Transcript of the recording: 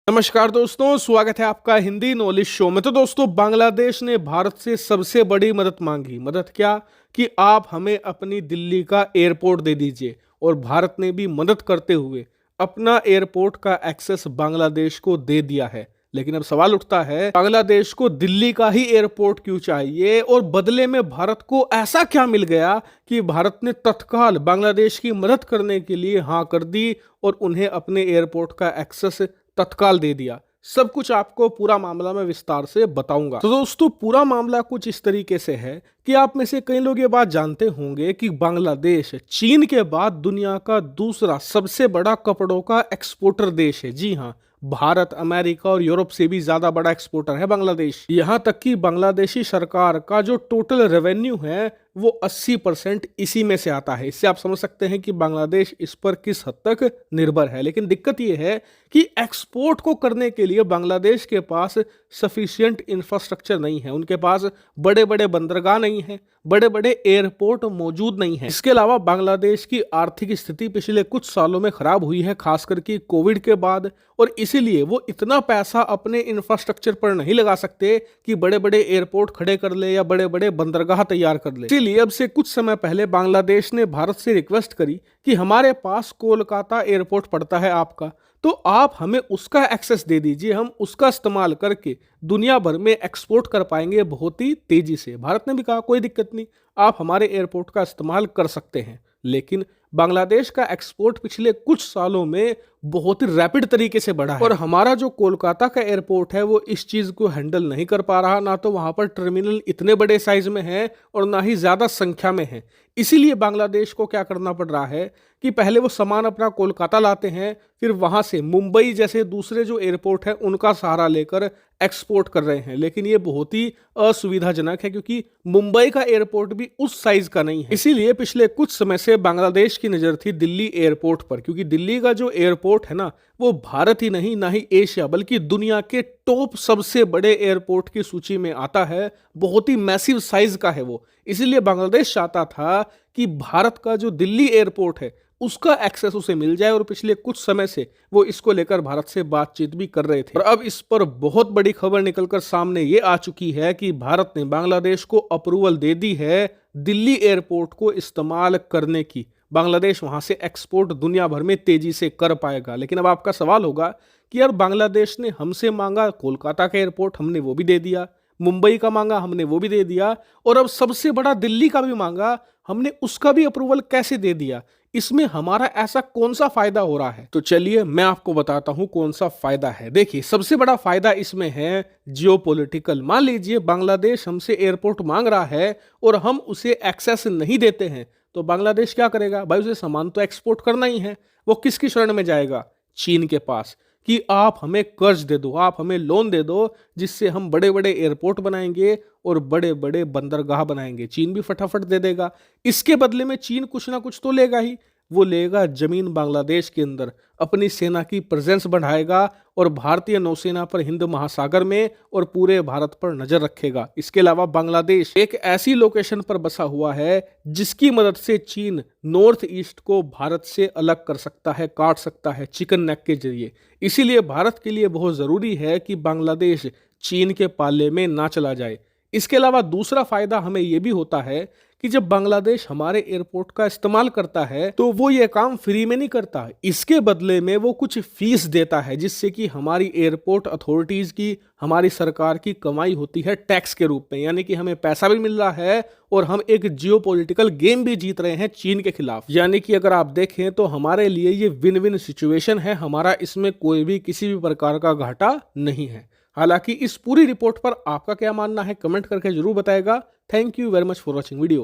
नमस्कार दोस्तों, स्वागत है आपका हिंदी नॉलेज शो में। तो दोस्तों, बांग्लादेश ने भारत से सबसे बड़ी मदद मांगी। मदद क्या? कि आप हमें अपनी दिल्ली का एयरपोर्ट दे दीजिए। और भारत ने भी मदद करते हुए अपना एयरपोर्ट का एक्सेस बांग्लादेश को दे दिया है। लेकिन अब सवाल उठता है, बांग्लादेश को दिल्ली का ही एयरपोर्ट क्यों चाहिए? और बदले में भारत को ऐसा क्या मिल गया कि भारत ने तत्काल बांग्लादेश की मदद करने के लिए हाँ कर दी और उन्हें अपने एयरपोर्ट का एक्सेस तत्काल दे दिया? सब कुछ आपको पूरा मामला मैं विस्तार से बताऊंगा। तो दोस्तों, पूरा मामला कुछ इस तरीके से है कि आप में से कई लोग ये बात जानते होंगे कि बांग्लादेश चीन के बाद दुनिया का दूसरा सबसे बड़ा कपड़ों का एक्सपोर्टर देश है। जी हाँ, भारत, अमेरिका और यूरोप से भी ज्यादा बड़ा एक्सपोर्टर है बांग्लादेश। यहां तक कि बांग्लादेशी सरकार का जो टोटल रेवेन्यू है वो 80% इसी में से आता है। इससे आप समझ सकते हैं कि बांग्लादेश इस पर किस हद तक निर्भर है। लेकिन दिक्कत यह है कि एक्सपोर्ट को करने के लिए बांग्लादेश के पास सफिशिएंट इंफ्रास्ट्रक्चर नहीं है। उनके पास बड़े बड़े बंदरगाह नहीं है, बड़े बड़े एयरपोर्ट मौजूद नहीं है। इसके अलावा बांग्लादेश की आर्थिक स्थिति पिछले कुछ सालों में खराब हुई है, खासकर कि कोविड के बाद। और इसीलिए वो इतना पैसा अपने इंफ्रास्ट्रक्चर पर नहीं लगा सकते कि बड़े बड़े एयरपोर्ट खड़े कर ले या बड़े बड़े बंदरगाह तैयार कर ले। इसीलिए अब से कुछ समय पहले बांग्लादेश ने भारत से रिक्वेस्ट करी कि हमारे पास कोलकाता एयरपोर्ट पड़ता है आपका, तो आप हमें उसका एक्सेस दे दीजिए। हम उसका इस्तेमाल करके दुनिया भर में एक्सपोर्ट कर पाएंगे बहुत ही तेजी से। भारत ने भी कहा कोई दिक्कत नहीं, आप हमारे एयरपोर्ट का इस्तेमाल कर सकते हैं। लेकिन बांग्लादेश का एक्सपोर्ट पिछले कुछ सालों में बहुत ही रैपिड तरीके से बढ़ा है और हमारा जो कोलकाता का एयरपोर्ट है वो इस चीज को हैंडल नहीं कर पा रहा। ना तो वहां पर टर्मिनल इतने बड़े साइज में है और ना ही ज्यादा संख्या में है। इसीलिए बांग्लादेश को क्या करना पड़ रहा है कि पहले वो सामान अपना कोलकाता लाते हैं, फिर वहां से मुंबई जैसे दूसरे जो एयरपोर्ट है उनका सहारा लेकर एक्सपोर्ट कर रहे हैं। लेकिन ये बहुत ही असुविधाजनक है क्योंकि मुंबई का एयरपोर्ट भी उस साइज का नहीं है। इसीलिए पिछले कुछ समय से बांग्लादेश की नजर थी दिल्ली एयरपोर्ट पर, क्योंकि दिल्ली का जो एयरपोर्ट है ना वो भारत ही नहीं, ना ही एशिया बल्कि दुनिया के टॉप सबसे बड़े एयरपोर्ट की सूची में आता है। बहुत ही मैसिव साइज का है वो। इसीलिए बांग्लादेश चाहता था कि भारत का जो दिल्ली एयरपोर्ट है उसका एक्सेस उसे मिल जाए। और पिछले कुछ समय से वो इसको लेकर भारत से बातचीत भी कर रहे थे। और अब इस पर बहुत बड़ी खबर निकलकर सामने ये आ चुकी है कि भारत ने बांग्लादेश को अप्रूवल दे दी है दिल्ली एयरपोर्ट को इस्तेमाल करने की। बांग्लादेश वहां से एक्सपोर्ट दुनिया भर में तेजी से कर पाएगा। लेकिन अब आपका सवाल होगा कि यार, बांग्लादेश ने हमसे मांगा कोलकाता का एयरपोर्ट, हमने वो भी दे दिया, मुंबई का मांगा, हमने वो भी दे दिया, और अब सबसे बड़ा दिल्ली का भी मांगा, हमने उसका भी अप्रूवल कैसे दे दिया? इसमें हमारा ऐसा कौन सा फायदा हो रहा है? तो चलिए मैं आपको बताता हूं कौन सा फायदा है। देखिए, सबसे बड़ा फायदा इसमें है जियोपॉलिटिकल। मान लीजिए बांग्लादेश हमसे एयरपोर्ट मांग रहा है और हम उसे एक्सेस नहीं देते हैं, तो बांग्लादेश क्या करेगा? भाई, उसे सामान तो एक्सपोर्ट करना ही है। वो किसकी शरण में जाएगा? चीन के पास, कि आप हमें कर्ज दे दो, आप हमें लोन दे दो, जिससे हम बड़े बड़े एयरपोर्ट बनाएंगे और बड़े बड़े बंदरगाह बनाएंगे। चीन भी फटाफट दे देगा। इसके बदले में चीन कुछ ना कुछ तो लेगा ही। वो लेगा जमीन बांग्लादेश के अंदर, अपनी सेना की प्रेजेंस बढ़ाएगा और भारतीय नौसेना पर हिंद महासागर में और पूरे भारत पर नजर रखेगा। इसके अलावा बांग्लादेश एक ऐसी लोकेशन पर बसा हुआ है जिसकी मदद से चीन नॉर्थ ईस्ट को भारत से अलग कर सकता है, काट सकता है चिकन नेक के जरिए। इसीलिए भारत के लिए बहुत जरूरी है कि बांग्लादेश चीन के पाले में ना चला जाए। इसके अलावा दूसरा फायदा हमें यह भी होता है कि जब बांग्लादेश हमारे एयरपोर्ट का इस्तेमाल करता है तो वो ये काम फ्री में नहीं करता। इसके बदले में वो कुछ फीस देता है, जिससे कि हमारी एयरपोर्ट अथॉरिटीज की, हमारी सरकार की कमाई होती है टैक्स के रूप में। यानी कि हमें पैसा भी मिल रहा है और हम एक जियोपॉलिटिकल गेम भी जीत रहे हैं चीन के खिलाफ। यानी कि अगर आप देखें तो हमारे लिए ये विन विन सिचुएशन है। हमारा इसमें कोई भी किसी भी प्रकार का घाटा नहीं है। हालांकि इस पूरी रिपोर्ट पर आपका क्या मानना है कमेंट करके जरूर बताएगा। Thank you very much for watching video.